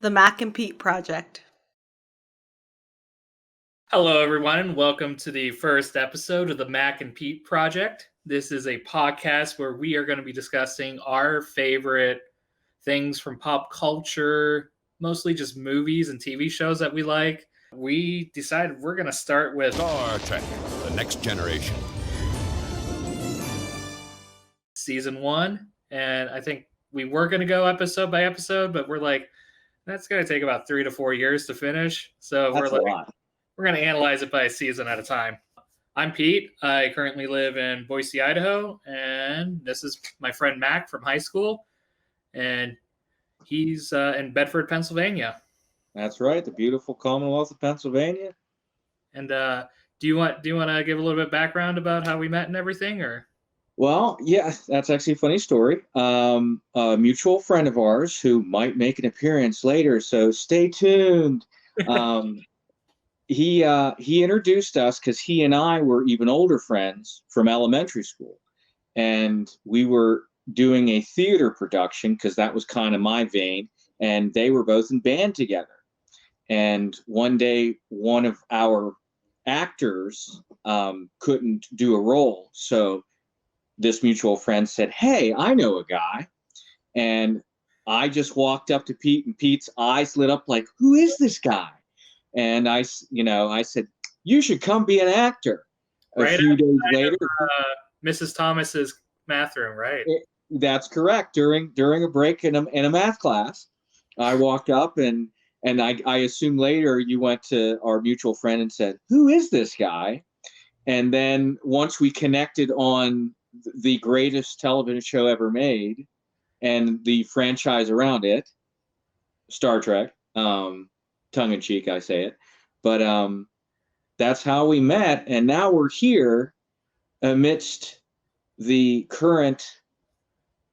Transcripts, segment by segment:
The Mac and Pete Project. Hello, everyone, and welcome to the first episode of the Mac and Pete Project. This is a podcast where we are going to be discussing our favorite things from pop culture, mostly just movies and TV shows that we like. We decided we're going to start with Star Trek, The Next Generation. season 1, and I think we were going to go episode by episode, but we're like, that's going to take about 3 to 4 years to finish. So That's we're a like, lot. we're going to analyze it by season at a time. I'm Pete. I currently live in Boise, Idaho, and this is my friend Mac from high school, and he's in Bedford, Pennsylvania. That's right, the beautiful Commonwealth of Pennsylvania. And do you want to give a little bit of background about how we met and everything, or? Well, yeah, that's actually a funny story. A mutual friend of ours who might make an appearance later, so stay tuned. He introduced us because he and I were even older friends from elementary school, and we were doing a theater production because that was kind of my vein, and they were both in band together. And one day, one of our actors couldn't do a role, so this mutual friend said, "Hey, I know a guy," and I just walked up to Pete, and Pete's eyes lit up like, "Who is this guy?" And I said, "You should come be an actor." A few days later, Mrs. Thomas's math room, right? That's correct. During a break in a math class, I walked up and I assume later you went to our mutual friend and said, "Who is this guy?" And then once we connected on the greatest television show ever made and the franchise around it, Star Trek, tongue in cheek, I say it, but that's how we met, and now we're here amidst the current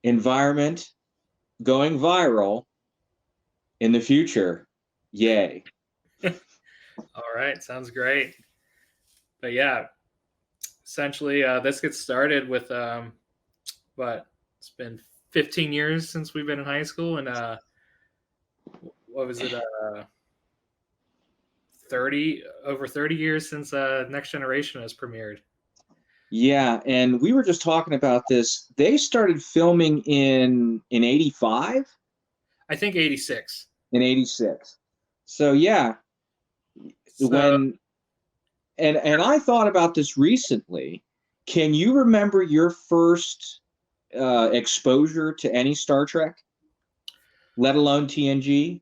environment going viral in the future. Yay. All right, sounds great. But yeah, essentially, this gets started with it's been 15 years since we've been in high school, and what was it? 30 years since Next Generation has premiered. Yeah, and we were just talking about this. They started filming in 85? I think 86. In 86. So yeah, when I thought about this recently. Can you remember your first exposure to any Star Trek, let alone TNG?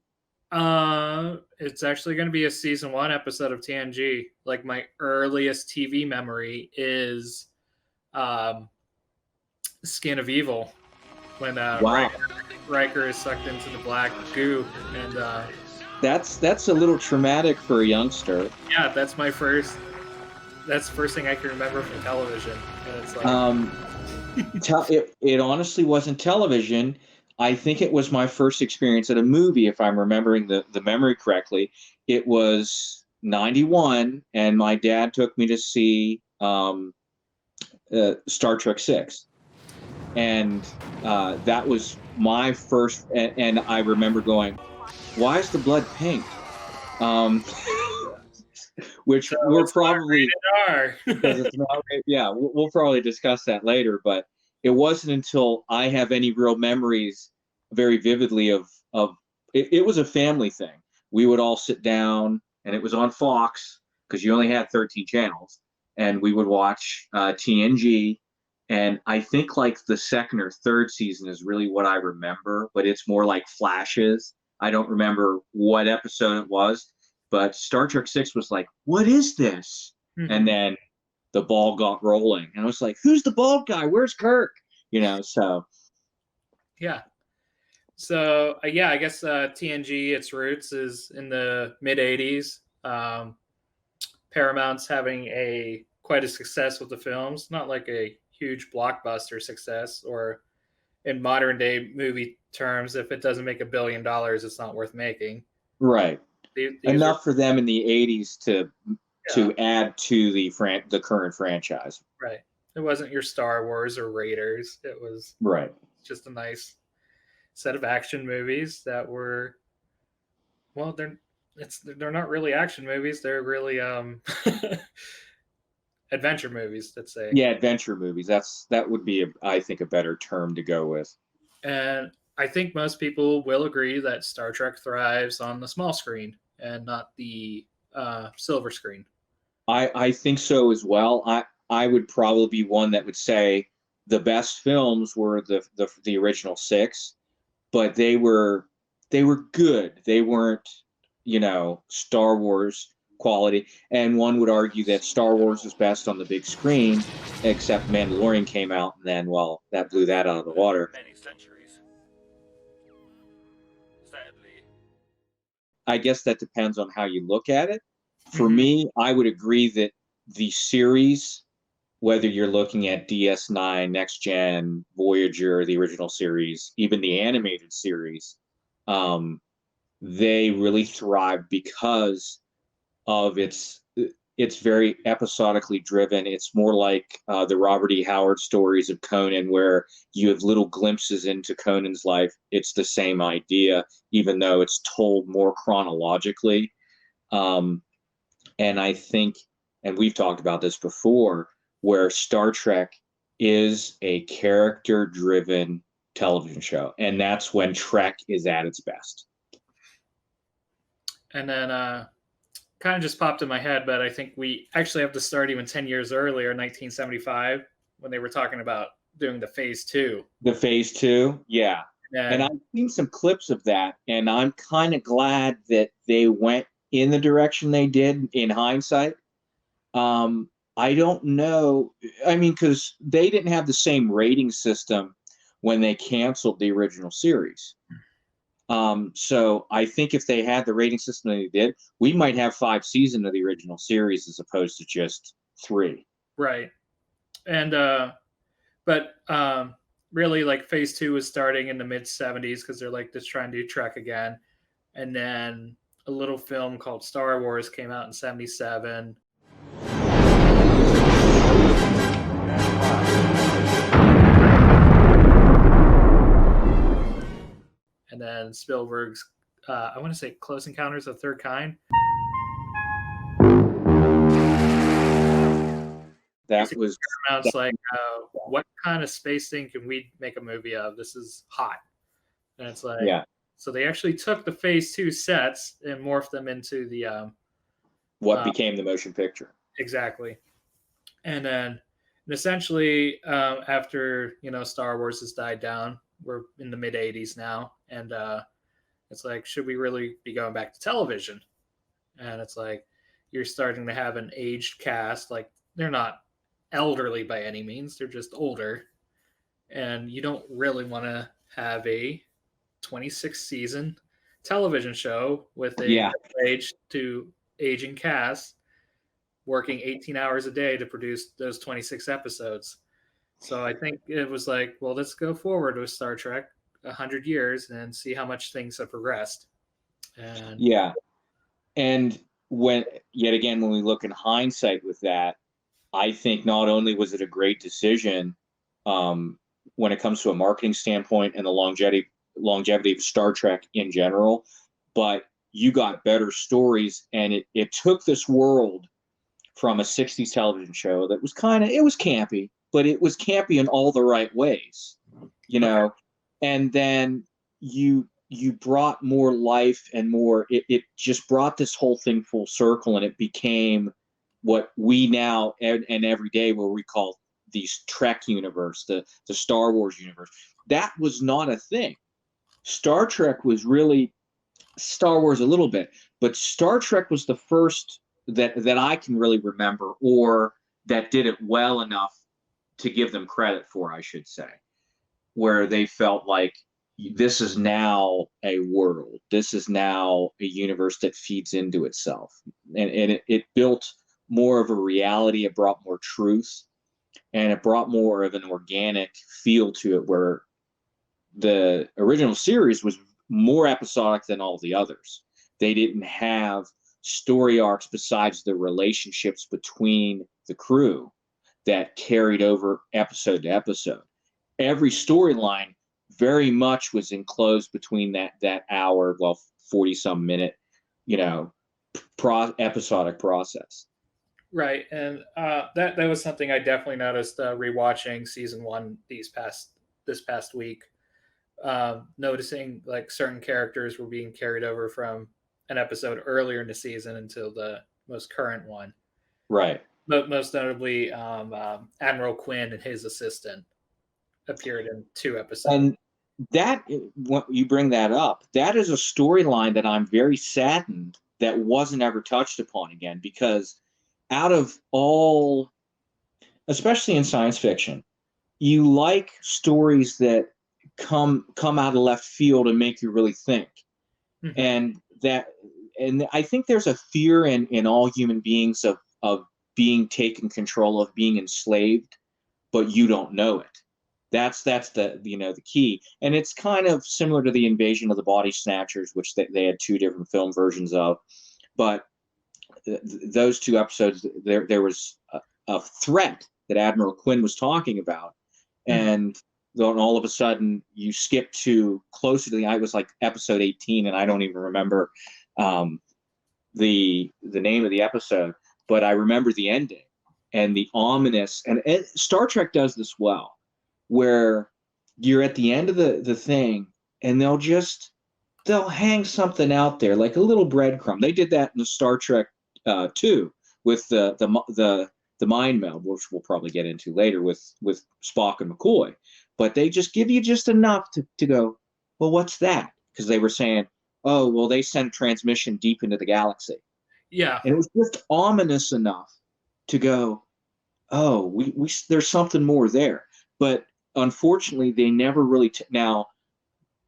It's actually going to be a season 1 episode of TNG. Like, my earliest TV memory is Skin of Evil, when Wow. Riker is sucked into the black goo, and that's a little traumatic for a youngster. Yeah, that's the first thing I can remember from television. And it's like, it honestly wasn't television. I think it was my first experience at a movie, if I'm remembering the memory correctly. It was 91, and my dad took me to see Star Trek 6. And that was my first, and I remember going, "Why is the blood pink?" Which so we're probably because it's not, yeah, we'll probably discuss that later. But it wasn't until I have any real memories very vividly of it was a family thing. We would all sit down, and it was on Fox because you only had 13 channels, and we would watch TNG. And I think like the second or third season is really what I remember, but it's more like flashes. I don't remember what episode it was, but Star Trek 6 was like, "What is this?" Mm-hmm. And then the ball got rolling, and I was like, "Who's the bald guy? Where's Kirk?" So. Yeah. So I guess TNG, its roots is in the mid 80s. Paramount's having quite a success with the films, not like a huge blockbuster success, or in modern day movie terms, if it doesn't make $1 billion, it's not worth making. Right. Enough for them in the 80s to add to the current franchise. Right. It wasn't your Star Wars or Raiders. It was right. Just a nice set of action movies that were Well, they're not really action movies. They're really adventure movies, let's say. Yeah, adventure movies. That would be, I think, a better term to go with. And I think most people will agree that Star Trek thrives on the small screen and not the silver screen. I think so as well. I would probably be one that would say the best films were the original six, but they were good. They weren't, Star Wars quality. And one would argue that Star Wars is best on the big screen, except Mandalorian came out, and then, well, that blew that out of the water. Many centuries. Sadly. I guess that depends on how you look at it. For Mhm. me, I would agree that the series, whether you're looking at DS9, Next Gen, Voyager, the original series, even the animated series, um, they really thrive because of it's very episodically driven. It's more like the Robert E. Howard stories of Conan, where you have little glimpses into Conan's life. It's the same idea, even though it's told more chronologically. Um, and I think, and we've talked about this before, where Star Trek is a character driven television show. And that's when Trek is at its best. And then kind of just popped in my head, but I think we actually have to start even 10 years earlier, 1975, when they were talking about doing the phase two. The phase two, yeah. And I've seen some clips of that, and I'm kind of glad that they went in the direction they did in hindsight. I don't know. I mean, because they didn't have the same rating system when they canceled the original series. So I think if they had the rating system that they did, we might have 5 seasons of the original series as opposed to just 3. Right. And but really, like phase two was starting in the mid 70s because they're like just trying to do Trek again. And then a little film called Star Wars came out in 77. And then Spielberg's, I want to say Close Encounters of the Third Kind. That was Paramount's like, what kind of space thing can we make a movie of? This is hot. And it's like, yeah. So they actually took the phase two sets and morphed them into the What became the motion picture. Exactly. And then essentially after Star Wars has died down, we're in the mid 80s now, and it's like, should we really be going back to television? And it's like, you're starting to have an aged cast. Like, they're not elderly by any means, they're just older, and you don't really want to have a 26 season television show with a age to aging cast working 18 hours a day to produce those 26 episodes. So I think it was like, well, let's go forward with Star Trek 100 years and see how much things have progressed. And and when we look in hindsight with that, I think not only was it a great decision when it comes to a marketing standpoint and the longevity of Star Trek in general, but you got better stories, and it took this world from a 60s television show that was it was campy, but it was campy in all the right ways, and then you brought more life and more, it just brought this whole thing full circle, and it became what we now and every day will recall the Trek universe, the Star Wars universe. That was not a thing. Star Trek was really Star Wars a little bit, but Star Trek was the first that I can really remember, or that did it well enough to give them credit for, I should say, where they felt like this is now a world. This is now a universe that feeds into itself. And it built more of a reality. It brought more truth, and it brought more of an organic feel to it, where the original series was more episodic than all the others. They didn't have story arcs besides the relationships between the crew that carried over episode to episode. Every storyline very much was enclosed between that hour, 40 some minute episodic process. Right, and that was something I definitely noticed rewatching season 1 this past week. Noticing like certain characters were being carried over from an episode earlier in the season until the most current one. Right. But most notably, Admiral Quinn and his assistant appeared in 2 episodes. And that, when you bring that up, that is a storyline that I'm very saddened that wasn't ever touched upon again, because out of all, especially in science fiction, you like stories that come out of left field and make you really think. Mm-hmm. And I think there's a fear in all human beings of being taken control of, being enslaved, but you don't know it. That's the the key. And it's kind of similar to the Invasion of the Body Snatchers, which they had 2 different film versions of. But those 2 episodes, there was a threat that Admiral Quinn was talking about, and then all of a sudden you skip to closer to I was like episode 18, and I don't even remember the name of the episode, but I remember the ending and the ominous. And Star Trek does this well, where you're at the end of the thing, and they'll hang something out there like a little breadcrumb. They did that in the Star Trek 2 with the mind meld, which we'll probably get into later with Spock and McCoy. But they just give you just enough to go, well, what's that? Because they were saying, oh, well, they sent transmission deep into the galaxy. Yeah. And it was just ominous enough to go, oh, we there's something more there. But unfortunately, they never really now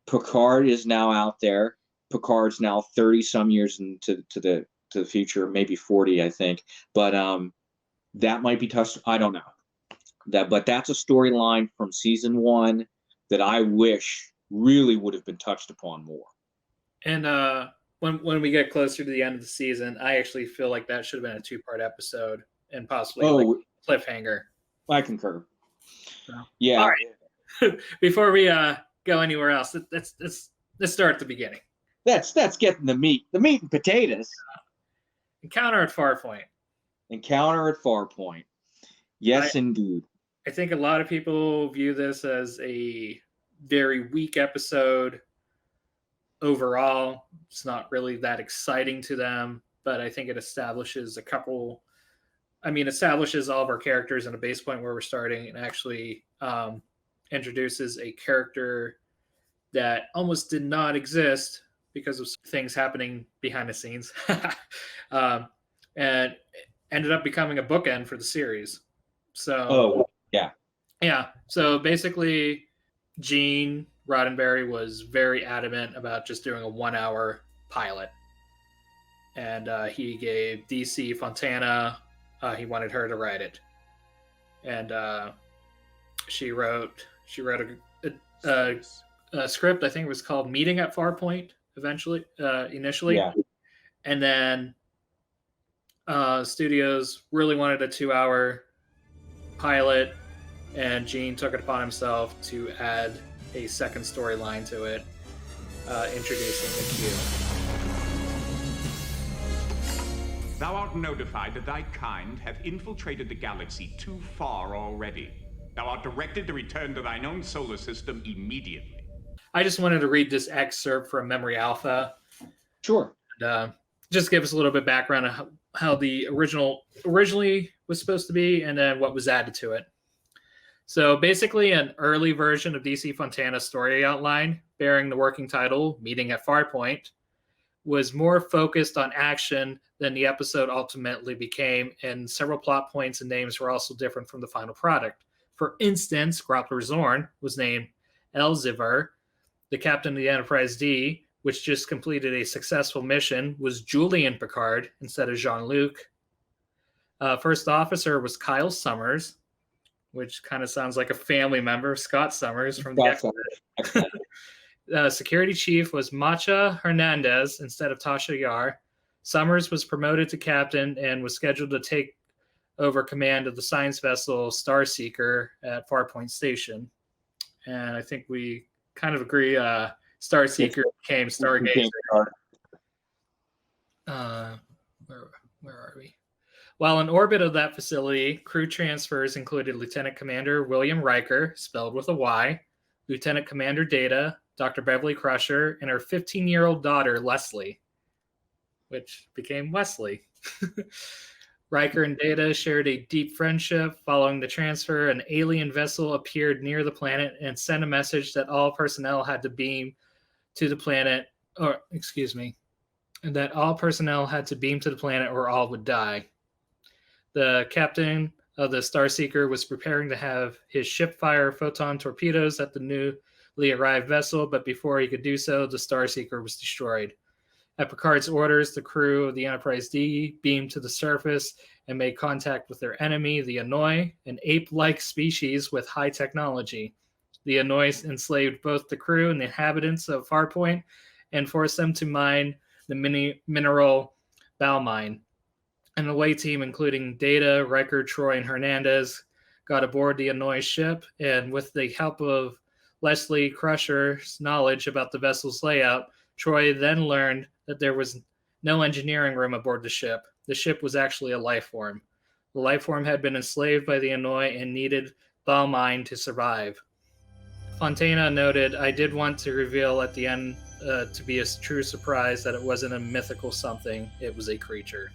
Picard is now out there. Picard's now 30 some years into the future, maybe 40, I think. But that might be touched. I don't know. But that's a storyline from season 1 that I wish really would have been touched upon more. And when we get closer to the end of the season, I actually feel like that should have been a 2-part episode and possibly like cliffhanger. I concur. So, yeah. All right. Before we go anywhere else, let's start at the beginning. That's getting the meat and potatoes. Encounter at Farpoint. Encounter at Farpoint. Yes, indeed. I think a lot of people view this as a very weak episode. Overall, it's not really that exciting to them, but I think it establishes all of our characters in a base point where we're starting, and actually introduces a character that almost did not exist because of things happening behind the scenes, and ended up becoming a bookend for the series. So, yeah. So basically, Gene Roddenberry was very adamant about just doing a 1-hour pilot, and he gave DC Fontana. He wanted her to write it, and she wrote a script. I think it was called "Meeting at Farpoint." Initially, yeah. And then studios really wanted a 2-hour pilot, and Gene took it upon himself to add a second storyline to it, introducing the Q. Thou art notified that thy kind have infiltrated the galaxy too far already. Thou art directed to return to thine own solar system immediately. I just wanted to read this excerpt from Memory Alpha. Sure. And, just give us a little bit of background on how the originally was supposed to be, and then what was added to it. So basically, an early version of DC Fontana's story outline, bearing the working title "Meeting at Farpoint," was more focused on action than the episode ultimately became, and several plot points and names were also different from the final product. For instance, Groppler Zorn was named Elzevir. The captain of the Enterprise D, which just completed a successful mission, was Julian Picard instead of Jean-Luc. First officer was Kyle Summers, which kind of sounds like a family member, Scott Summers from the X-Men. Security chief was Macha Hernandez instead of Tasha Yar. Summers was promoted to captain and was scheduled to take over command of the science vessel Starseeker at Farpoint Station. And I think we kind of agree Starseeker became Stargazer. uh, where are we? While in orbit of that facility, crew transfers included Lieutenant Commander William Riker, spelled with a Y, Lieutenant Commander Data, Dr. Beverly Crusher, and her 15-year-old daughter, Leslie, which became Wesley. Riker and Data shared a deep friendship. Following the transfer, an alien vessel appeared near the planet and sent a message that all personnel had to beam to the planet, and that all personnel had to beam to the planet or all would die. The captain of the Starseeker was preparing to have his ship fire photon torpedoes at the newly arrived vessel, but before he could do so, the Starseeker was destroyed. At Picard's orders, the crew of the Enterprise D beamed to the surface and made contact with their enemy, the Anoi, an ape-like species with high technology. The Anoi enslaved both the crew and the inhabitants of Farpoint and forced them to mine the mineral bow mine. An away team, including Data, Riker, Troy, and Hernandez, got aboard the Anoi ship, and with the help of Leslie Crusher's knowledge about the vessel's layout, Troy then learned that there was no engineering room aboard the ship. The ship was actually a life form. The life form had been enslaved by the Anoi and needed bow mine to survive. Fontana noted, "I did want to reveal at the end to be a true surprise that it wasn't a mythical something, it was a creature."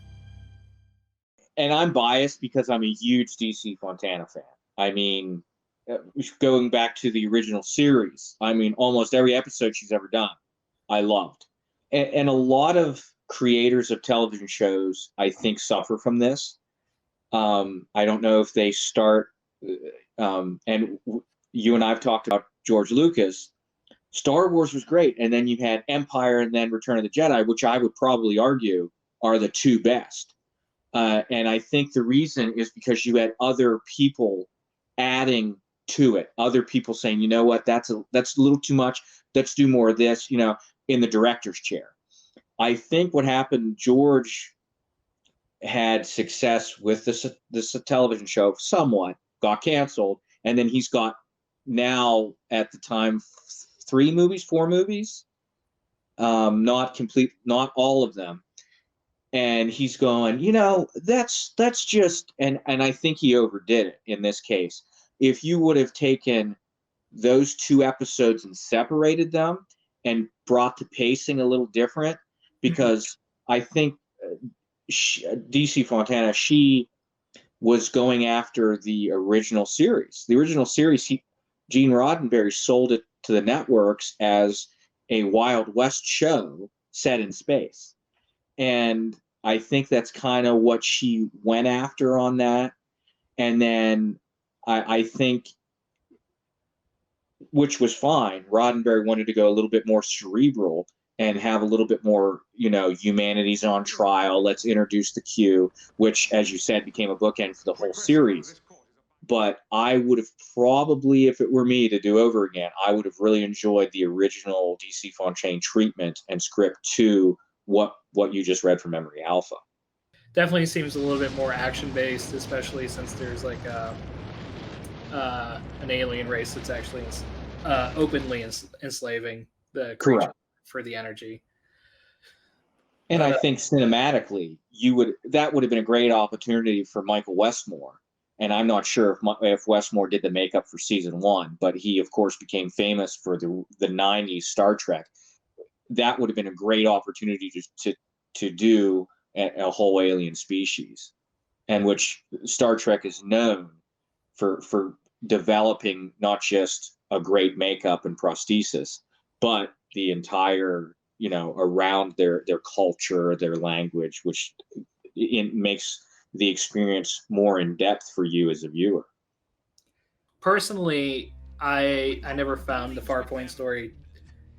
And I'm biased because I'm a huge DC Fontana fan. I mean, going back to the original series, I mean, almost every episode she's ever done, I loved. And a lot of creators of television shows, I think, suffer from this. I don't know if they start, and you and I have talked about George Lucas. Star Wars was great, and then you had Empire and then Return of the Jedi, which I would probably argue are the two best. And I think the reason is because you had other people adding to it, other people saying, you know what, that's a little too much. Let's do more of this, in the director's chair. I think what happened, George had success with this television show somewhat, got canceled, and then he's got now at the time 4 movies, not complete, not all of them. And he's going, that's just, and I think he overdid it in this case. If you would have taken those 2 episodes and separated them and brought the pacing a little different, because I think DC Fontana, she was going after the original series. The original series, Gene Roddenberry sold it to the networks as a Wild West show set in space. And I think that's kind of what she went after on that. And then I think, which was fine, Roddenberry wanted to go a little bit more cerebral and have a little bit more, humanity's on trial. Let's introduce the Q, which, as you said, became a bookend for the whole series. But I would have probably, if it were me to do over again, I would have really enjoyed the original DC Fontaine treatment and script to what you just read from Memory Alpha. Definitely seems a little bit more action-based, especially since there's like an alien race that's actually openly enslaving the creature for the energy. And I think cinematically, that would have been a great opportunity for Michael Westmore. And I'm not sure if Westmore did the makeup for season 1, but he, of course, became famous for the 90s Star Trek. That would have been a great opportunity to do a whole alien species, and which Star Trek is known for developing not just a great makeup and prosthesis, but the entire, around their culture, their language, which it makes the experience more in depth for you as a viewer. Personally, I never found the Farpoint story,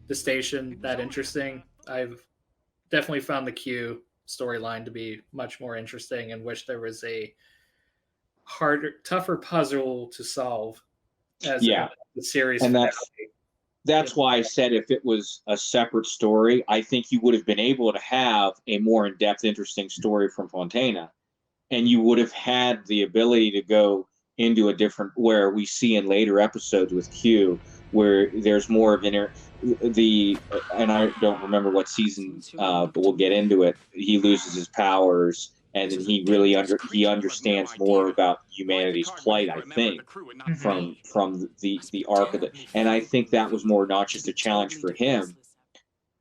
the station, that interesting. I've definitely found the Q storyline to be much more interesting and wish there was a tougher puzzle to solve as the series. And that's why I said if it was a separate story, I think you would have been able to have a more in-depth, interesting story from Fontana. And you would have had the ability to go into a different, where we see in later episodes with Q, where there's more of and I don't remember what season, but we'll get into it. He loses his powers, and then he really he understands more about humanity's plight, I think, from the arc of it. And I think that was more not just a challenge for him,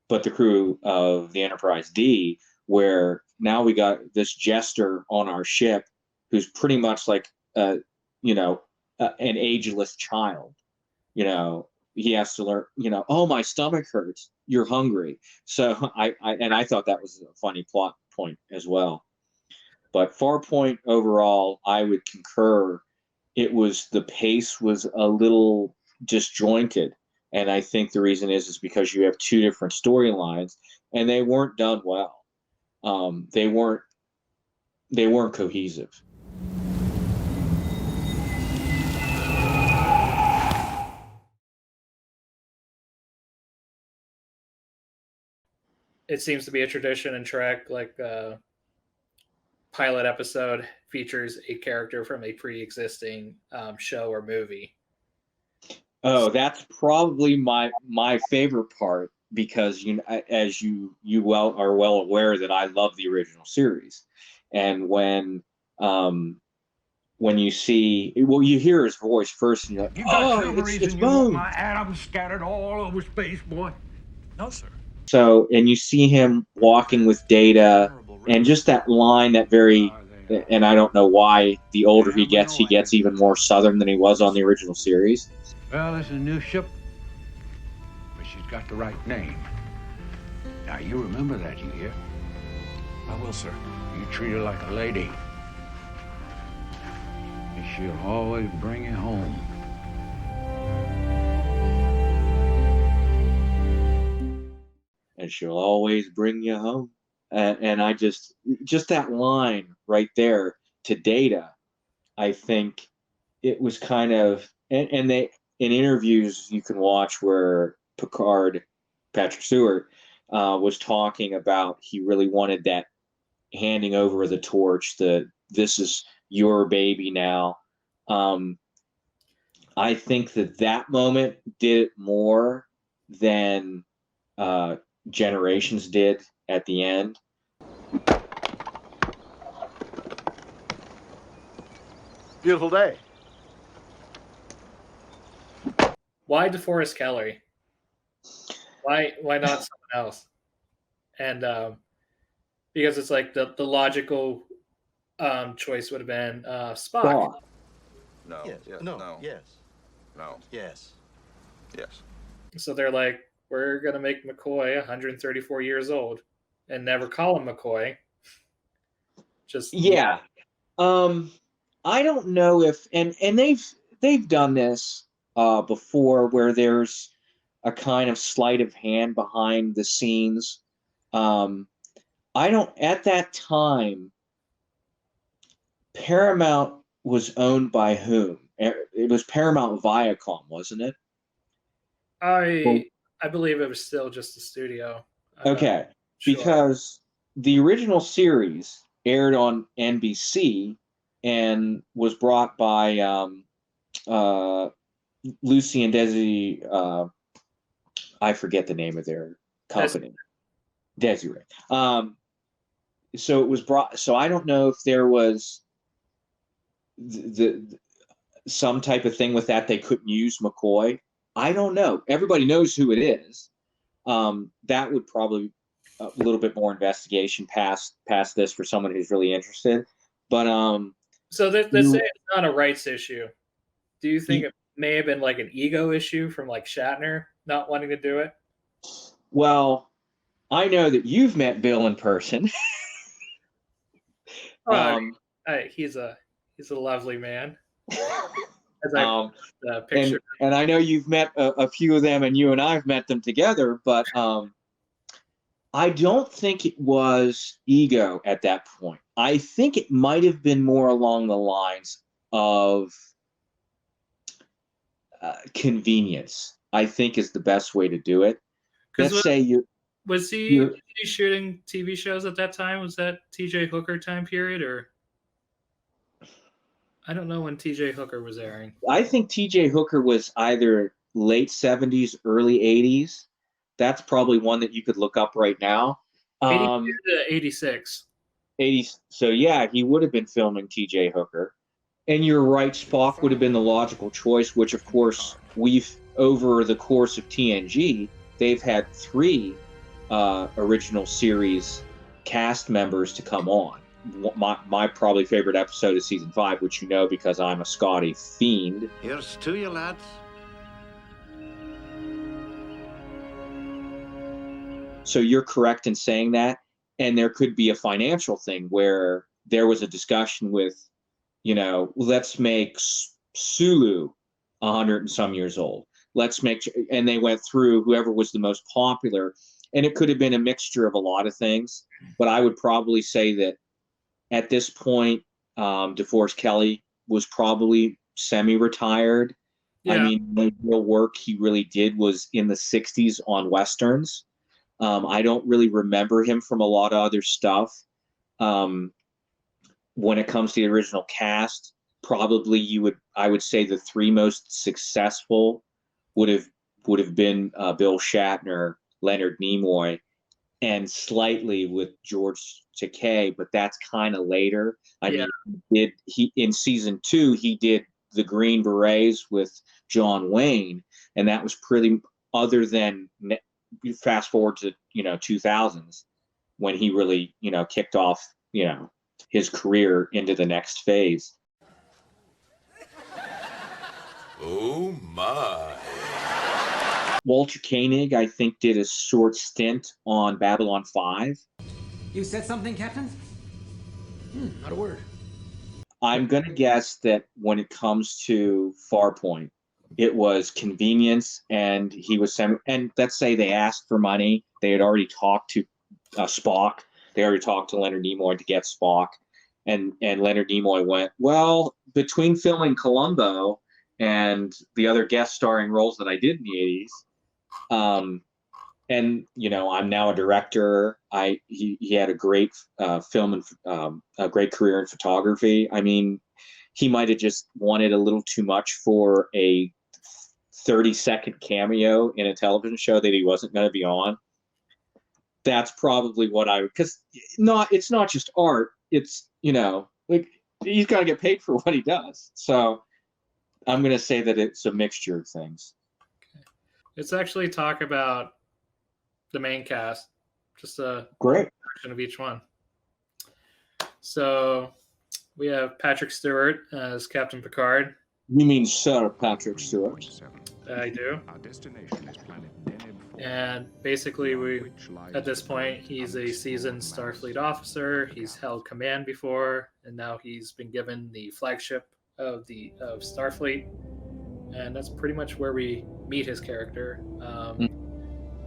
but the crew of the Enterprise D, where now we got this jester on our ship who's pretty much like an ageless child. He has to learn, oh, my stomach hurts, you're hungry. So I thought that was a funny plot point as well. But Farpoint overall, I would concur. The pace was a little disjointed. And I think the reason is because you have two different storylines and they weren't done well. They weren't cohesive. It seems to be a tradition in Trek, like pilot episode features a character from a pre-existing show or movie. Oh, that's probably my favorite part, because as you are well aware that I love the original series, and when you see, you hear his voice first, and you're like, oh, it's Bones. My atoms scattered all over space, boy. No, sir. So, and you see him walking with Data, and just that line, and I don't know why, the older he gets even more Southern than he was on the original series. Well, this is a new ship, but she's got the right name. Now, you remember that, you hear? I will, sir. You treat her like a lady, and she'll always bring you home. And she'll always bring you home. And I just that line right there to Data, I think it was kind of, and they, in interviews you can watch where Picard, Patrick Stewart, was talking about, he really wanted that handing over the torch, this is your baby now. I think that moment did it more than Generations did at the end. Beautiful day. Why DeForest Kelley? Why not someone else? And because it's like the logical choice would have been Spock. No. Yes. Yeah, No. Yes. No. Yes. Yes. So they're like, we're going to make McCoy 134 years old and never call him McCoy. Just yeah. I don't know if, and they've done this before, where there's a kind of sleight of hand behind the scenes. At that time, Paramount was owned by whom? It was Paramount Viacom, wasn't it? I believe it was still just a studio. Okay, sure. Because the original series aired on NBC and was brought by Lucy and Desi. I forget the name of their company. Desiree. So it was brought. So I don't know if there was some type of thing with that they couldn't use McCoy. I don't know. Everybody knows who it is. That would probably a little bit more investigation past this for someone who's really interested. But so let's say it's not a rights issue. Do you think it may have been like an ego issue from like Shatner not wanting to do it? Well, I know that you've met Bill in person. He's a lovely man. As picture. And I know you've met a few of them, and you and I've met them together, but I don't think it was ego at that point. I think it might have been more along the lines of convenience, I think, is the best way to do it. Let's say you... Was he shooting TV shows at that time? Was that TJ Hooker time period, or... I don't know when TJ Hooker was airing. I think TJ Hooker was either late 70s, early 80s. That's probably one that you could look up right now. 82 to 86. 80s. So yeah, he would have been filming T.J. Hooker. And you're right, Spock would have been the logical choice, which of course over the course of TNG, they've had 3 original series cast members to come on. My probably favorite episode is season 5, which you know because I'm a Scotty fiend. Here's to you, lads. So you're correct in saying that. And there could be a financial thing where there was a discussion with, let's make Sulu 100 and some years old. And they went through whoever was the most popular. And it could have been a mixture of a lot of things. But I would probably say that at this point, DeForest Kelley was probably semi-retired. Yeah. I mean, the real work he really did was in the 60s on Westerns. I don't really remember him from a lot of other stuff. When it comes to the original cast, probably I would say the 3 most successful would have been Bill Shatner, Leonard Nimoy, and slightly with George Takei, but that's kind of later. I mean, in season 2 he did the Green Berets with John Wayne, and that was pretty. Other than fast forward to 2000s when he really kicked off his career into the next phase. Oh my. Walter Koenig, I think, did a short stint on Babylon 5. You said something, Captain? Not a word. I'm going to guess that when it comes to Farpoint, it was convenience, and he was and let's say they asked for money. They had already talked to Spock. They already talked to Leonard Nimoy to get Spock. And Leonard Nimoy went, well, between filming Columbo and the other guest starring roles that I did in the 80s, and I'm now a director. He had a great film and a great career in photography. I mean, he might have just wanted a little too much for a 30-second cameo in a television show that he wasn't going to be on. That's probably what because it's not just art. It's like he's got to get paid for what he does. So I'm going to say that it's a mixture of things. Okay. Let's actually talk about the main cast, just a great version of each one. So we have Patrick Stewart as Captain Picard. You mean Sir Patrick Stewart? I do. And basically, at this point, he's a seasoned Starfleet officer. He's held command before, and now he's been given the flagship of Starfleet. And that's pretty much where we meet his character.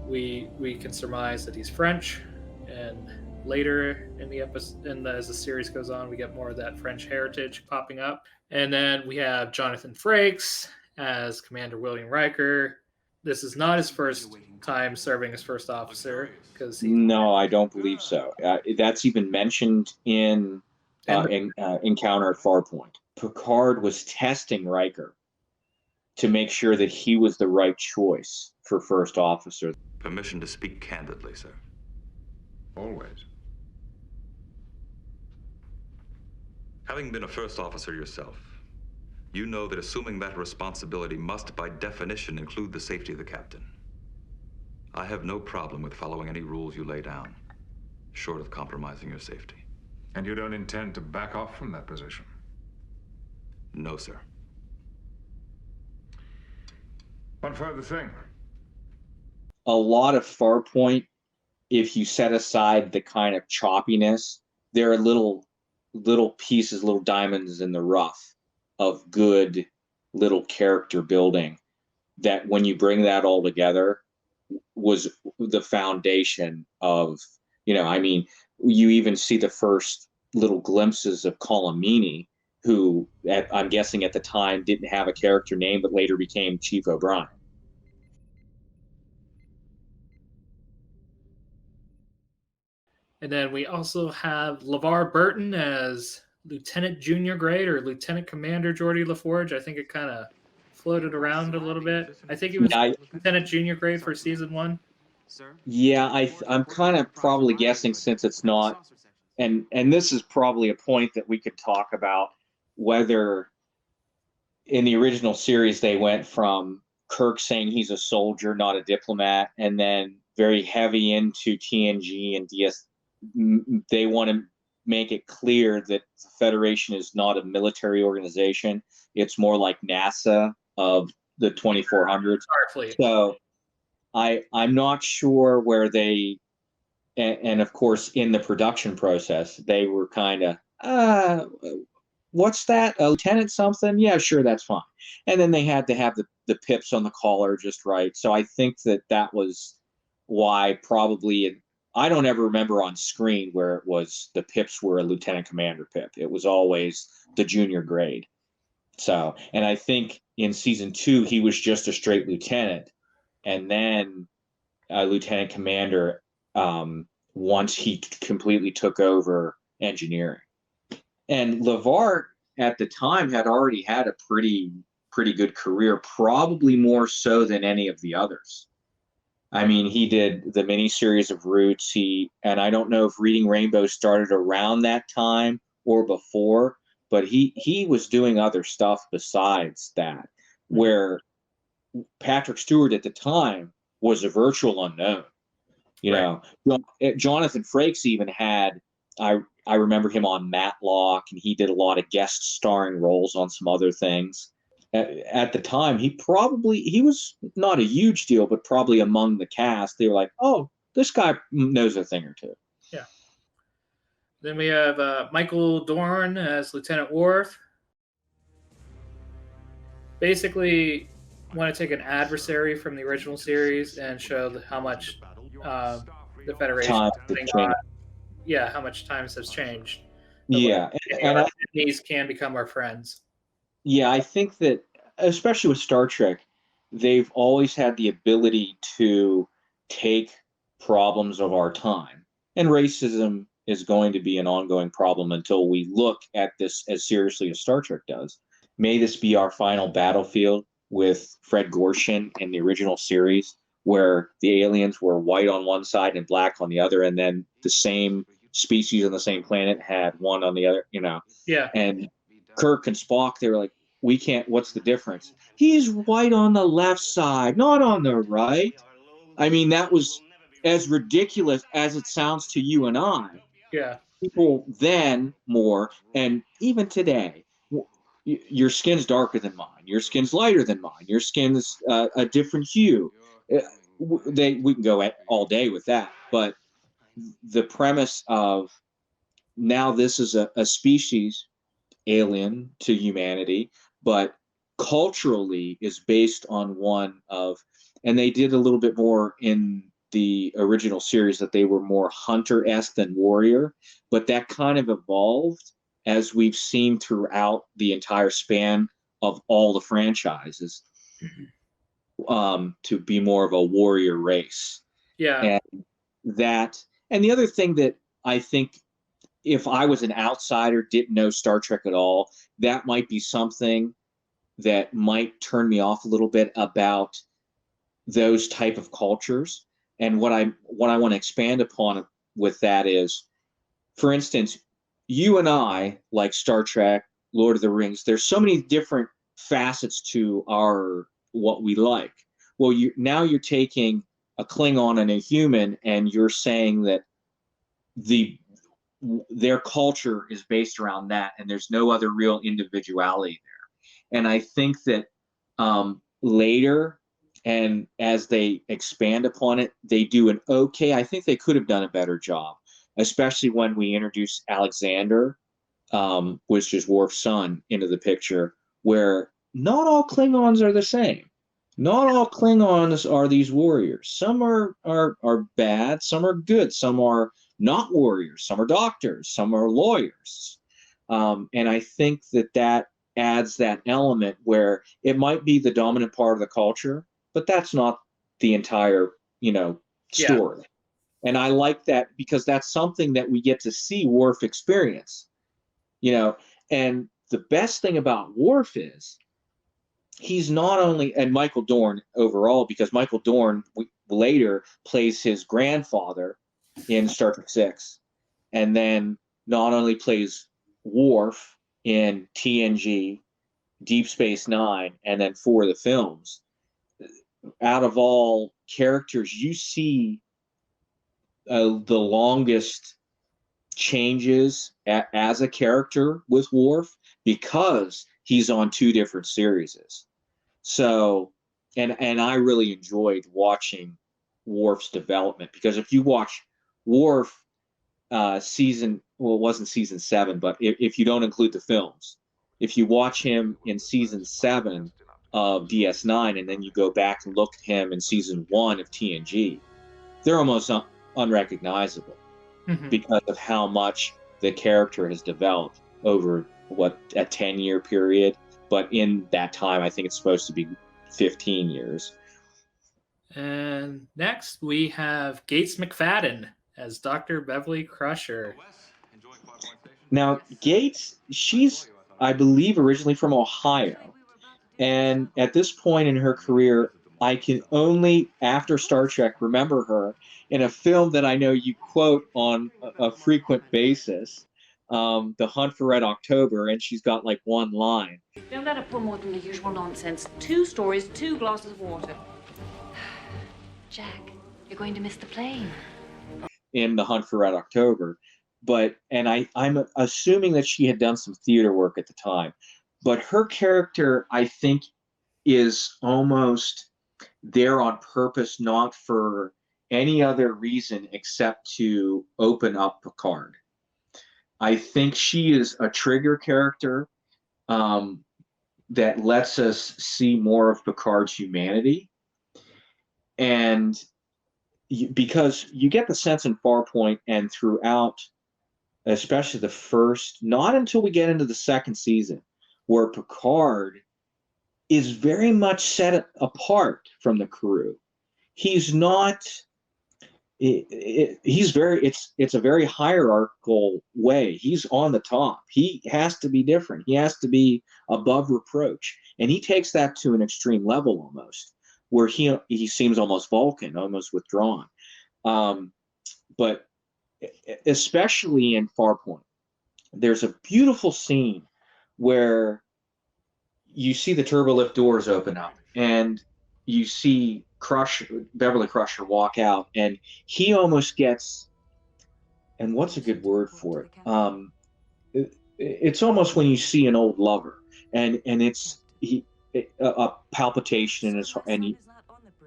We can surmise that he's French, and later in the episode, as the series goes on, we get more of that French heritage popping up. And then we have Jonathan Frakes as Commander William Riker. This is not his first time serving as first officer, because no, I don't believe so. That's even mentioned in Encounter at Farpoint. Picard was testing Riker to make sure that he was the right choice for first officer. Permission to speak candidly, sir. Always. Having been a first officer yourself, you know that assuming that responsibility must, by definition, include the safety of the captain. I have no problem with following any rules you lay down, short of compromising your safety. And you don't intend to back off from that position? No, sir. One further thing. A lot of Farpoint, if you set aside the kind of choppiness, there are little pieces, little diamonds in the rough of good little character building that when you bring that all together was the foundation of, I mean, you even see the first little glimpses of Colin Meaney, who I'm guessing at the time didn't have a character name, but later became Chief O'Brien. And then we also have LeVar Burton as Lieutenant Junior Grade or Lieutenant Commander Geordi LaForge. I think it kind of floated around a little bit. I think he was Lieutenant Junior grade for season 1. Yeah, I'm kind of probably guessing, since it's not, and this is probably a point that we could talk about, whether in the original series they went from Kirk saying he's a soldier, not a diplomat, and then very heavy into TNG and DS. They want to make it clear that the Federation is not a military organization. It's more like NASA of the 2400s. Starfleet. So I'm not sure where they, and of course in the production process they were kind of, what's that, a lieutenant something? Yeah, sure, that's fine. And then they had to have the pips on the collar just right. So I think that was why probably I don't ever remember on screen where it was the pips were a lieutenant commander pip. It was always the junior grade. So, and I think in season 2 he was just a straight lieutenant, and then a lieutenant commander once he completely took over engineering. And LeVar at the time had already had a pretty good career, probably more so than any of the others. I mean, he did the miniseries of Roots. And I don't know if Reading Rainbow started around that time or before, but he was doing other stuff besides that, where Patrick Stewart at the time was a virtual unknown. You know, Jonathan Frakes even had, I remember him on Matlock, and he did a lot of guest starring roles on some other things. At the time, he was not a huge deal, but probably among the cast, they were like, oh, this guy knows a thing or two. Yeah. Then we have Michael Dorn as Lieutenant Worf. Basically, want to take an adversary from the original series and show how much the Federation how much times has changed. Yeah, and these can become our friends. Yeah, I think that, especially with Star Trek, they've always had the ability to take problems of our time. And racism is going to be an ongoing problem until we look at this as seriously as Star Trek does. May this be our final battlefield with Fred Gorshin in the original series, where the aliens were white on one side and black on the other, and then the same species on the same planet had one on the other, Yeah. And Kirk and Spock, they were like, we can't, what's the difference? He's white on the left side, not on the right. I mean, that was as ridiculous as it sounds to you and I. Yeah. People then more, and even today, your skin's darker than mine, your skin's lighter than mine, your skin's a different hue. We can go all day with that, but the premise of now this is a species alien to humanity, but culturally is based on one of, and they did a little bit more in the original series, that they were more hunter-esque than warrior, but that kind of evolved as we've seen throughout the entire span of all the franchises, to be more of a warrior race. Yeah. And the other thing that I think, if I was an outsider, didn't know Star Trek at all, that might be something that might turn me off a little bit about those type of cultures. And what I want to expand upon with that is, for instance, you and I like Star Trek, Lord of the Rings. There's so many different facets to what we like. Well, now you're taking a Klingon and a human, and you're saying that their culture is based around that, and there's no other real individuality there. And I think that later, and as they expand upon it, they do an okay. I think they could have done a better job, especially when we introduce Alexander, which is Worf's son, into the picture, where not all Klingons are the same. Not all Klingons are these warriors. Some are bad, some are good, some are not warriors, some are doctors, some are lawyers. And I think that adds that element where it might be the dominant part of the culture, but that's not the entire, story. Yeah. And I like that, because that's something that we get to see Worf experience, and the best thing about Worf is he's not only, and Michael Dorn overall, because Michael Dorn later plays his grandfather in Star Trek 6, and then not only plays Worf in TNG, Deep Space Nine, and then 4 of the films. Out of all characters, you see the longest changes as a character with Worf, because he's on 2 different series. So, and I really enjoyed watching Worf's development, because if you watch Worf it wasn't season 7, but if you don't include the films, if you watch him in season 7 of DS9 and then you go back and look at him in season 1 of TNG, they're almost unrecognizable because of how much the character has developed over a 10-year period. But in that time, I think it's supposed to be 15 years. And next we have Gates McFadden as Dr. Beverly Crusher. Now, Gates, she's, I believe, originally from Ohio. And at this point in her career, I can only, after Star Trek, remember her in a film that I know you quote on a frequent basis, The Hunt for Red October, and she's got like one line. Don't let her pull more than the usual nonsense. 2 stories, 2 glasses of water. Jack, you're going to miss the plane. In The Hunt for Red October. I'm assuming that she had done some theater work at the time. But her character, I think, is almost there on purpose, not for any other reason except to open up Picard. I think she is a trigger character that lets us see more of Picard's humanity. And because you get the sense in Farpoint and throughout, especially the first, not until we get into the second season, where Picard is very much set apart from the crew. He's not. It's a very hierarchical way. He's on the top. He has to be different. He has to be above reproach, and he takes that to an extreme level almost, where he seems almost Vulcan, almost withdrawn. But especially in Farpoint, there's a beautiful scene where you see the turbolift doors open up and you see Beverly Crusher walk out, and he almost gets, and what's a good word for it? It's almost when you see an old lover, and it's a palpitation in his heart, and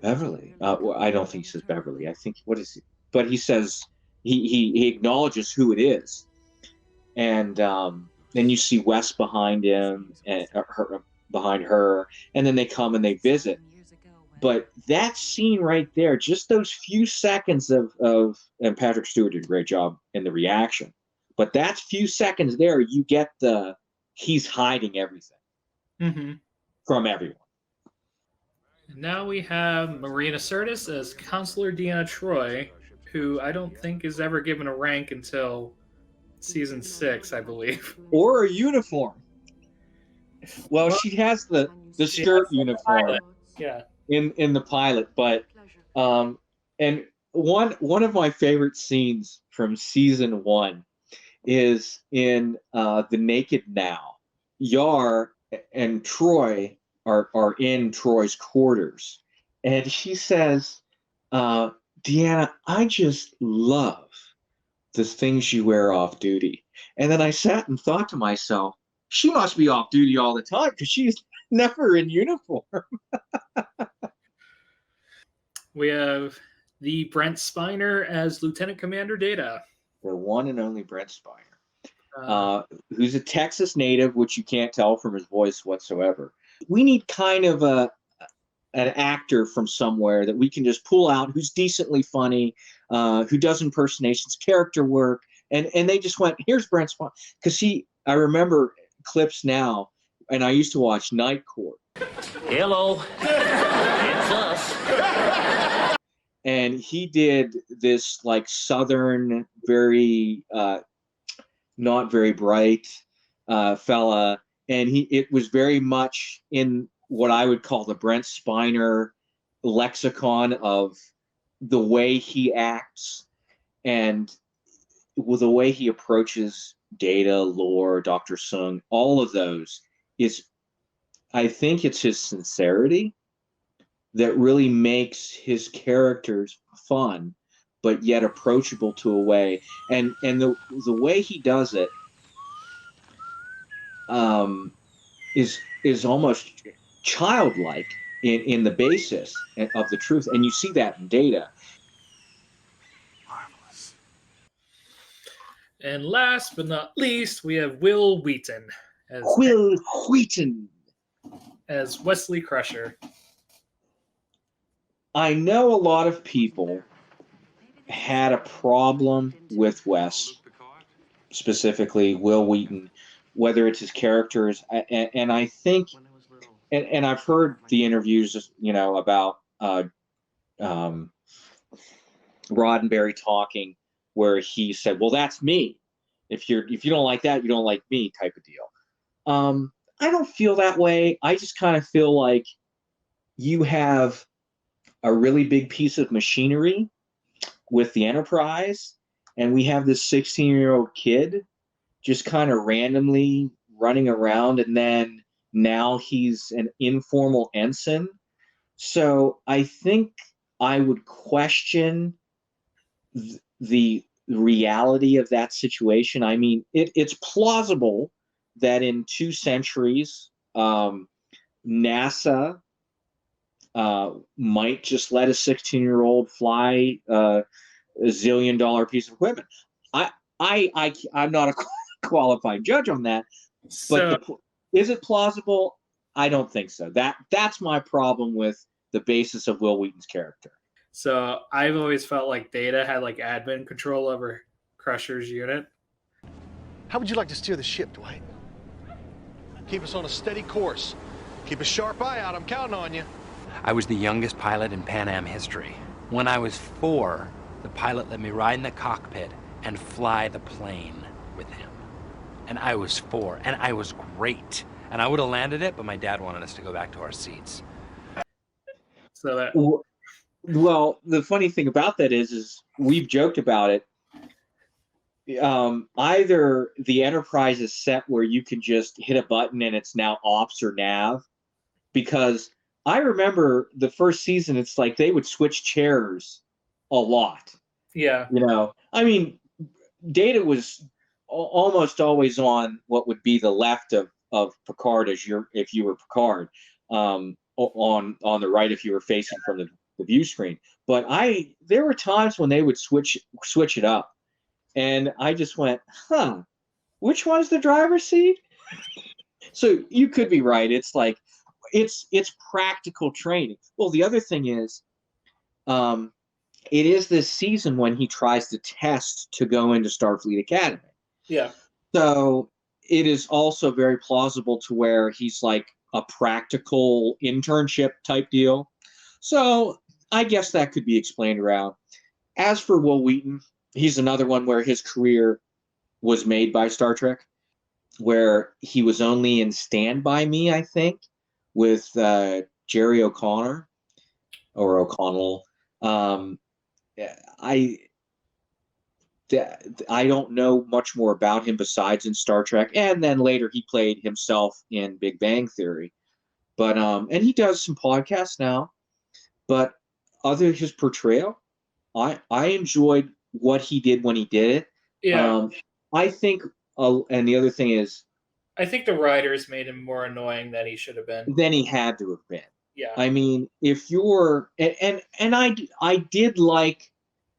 Beverly. I don't think he says Beverly. I think, what is he? But he says he acknowledges who it is, and then you see Wes behind him and behind her, and then they come and they visit. But that scene right there, just those few seconds of and Patrick Stewart did a great job in the reaction. But that few seconds there, you get he's hiding everything from everyone. Now we have Marina Sirtis as Counselor Deanna Troi, who I don't think is ever given a rank until season 6, I believe. Or a uniform. Well, she has the skirt uniform. Yeah. In the pilot, but and one of my favorite scenes from season 1 is in The Naked Now. Yar and Troi are in Troy's quarters, and she says, Deanna, I just love the things you wear off duty. And then I sat and thought to myself, she must be off duty all the time because she's never in uniform. We have the Brent Spiner as Lieutenant Commander Data. The one and only Brent Spiner, who's a Texas native, which you can't tell from his voice whatsoever. We need kind of an actor from somewhere that we can just pull out who's decently funny, who does impersonations, character work, and they just went, here's Brent Spiner. Because I remember clips now, and I used to watch Night Court. Hello, it's us. And he did this like Southern, very not very bright fella, and it was very much in what I would call the Brent Spiner lexicon of the way he acts and with the way he approaches Data, Lore, Dr. Sung, all of those is, I think it's his sincerity that really makes his characters fun, but yet approachable to a way. And the way he does it is almost childlike in the basis of the truth. And you see that in Data. Marvelous. And last but not least, we have Will Wheaton as Wesley Crusher. I know a lot of people had a problem with Wes, specifically Will Wheaton, whether it's his characters, and I think, and I've heard the interviews, about Roddenberry talking, where he said, "Well, that's me. If you don't like that, you don't like me," type of deal. I don't feel that way. I just kind of feel like you have a really big piece of machinery with the Enterprise, and we have this 16-year-old kid just kind of randomly running around, and then now he's an informal ensign. So I think I would question the reality of that situation. I mean, it's plausible that in 2 centuries, NASA might just let a 16-year-old fly a $1 zillion piece of equipment. I'm not a qualified judge on that, but is it plausible? I don't think so. That's my problem with the basis of Will Wheaton's character. So I've always felt like Data had like admin control over Crusher's unit. How would you like to steer the ship, Dwight? Keep us on a steady course. Keep a sharp eye out. I'm counting on you. I was the youngest pilot in Pan Am history. When I was 4, the pilot let me ride in the cockpit and fly the plane with him. And I was 4, and I was great. And I would have landed it, but my dad wanted us to go back to our seats. So that... Well, the funny thing about that is we've joked about it. Either the Enterprise is set where you can just hit a button and it's now ops or nav, because I remember the first season, it's like they would switch chairs a lot. Yeah. I mean, Data was almost always on what would be the left of Picard if you were Picard, on the right if you were facing from the view screen. But there were times when they would switch it up, and I just went, which one's the driver's seat? So you could be right. It's like it's practical training. Well, the other thing is, it is this season when he tries to test to go into Starfleet Academy. Yeah. So it is also very plausible to where he's like a practical internship type deal. So I guess that could be explained around. As for Will Wheaton, he's another one where his career was made by Star Trek, where he was only in Stand By Me, I think, with Jerry O'Connor or O'Connell. I don't know much more about him besides in Star Trek, and then later he played himself in Big Bang Theory. But and he does some podcasts now. But other than his portrayal, I enjoyed what he did when he did it. Yeah. I think, and the other thing is, I think the writers made him more annoying than he should have been. Than he had to have been. Yeah. I mean, if you're and I did like,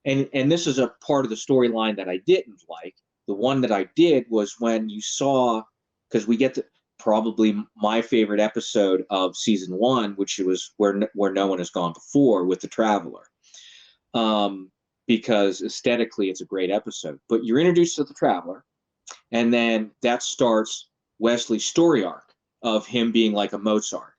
and this is a part of the storyline that I didn't like. The one that I did was when you saw, because we get to probably my favorite episode of season 1, which was where no one has gone before, with the Traveler. Because aesthetically it's a great episode. But you're introduced to the Traveler, and then that starts Wesley's story arc of him being like a Mozart,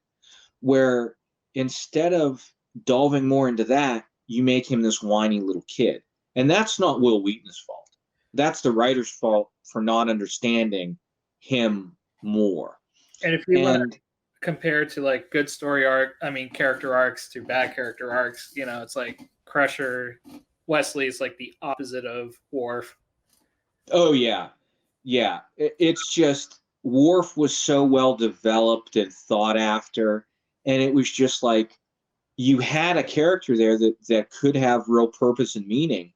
where instead of delving more into that, you make him this whiny little kid. And that's not Will Wheaton's fault. That's the writer's fault for not understanding him more. And if you compared to like good character arcs to bad character arcs. You know, it's like Crusher, Wesley is like the opposite of Worf. Oh yeah, yeah. It's just Worf was so well developed and thought after, and it was just like you had a character there that could have real purpose and meaning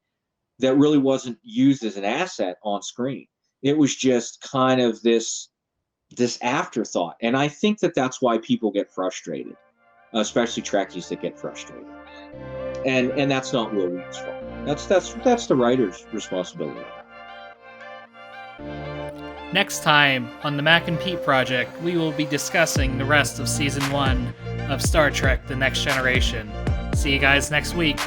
that really wasn't used as an asset on screen. It was just kind of this afterthought, and I think that's why people get frustrated, especially Trekkies that get frustrated. And that's not Will Wheaton's fault. That's the writer's responsibility. Next time on the Mac and Pete Project, we will be discussing the rest of Season 1 of Star Trek The Next Generation. See you guys next week.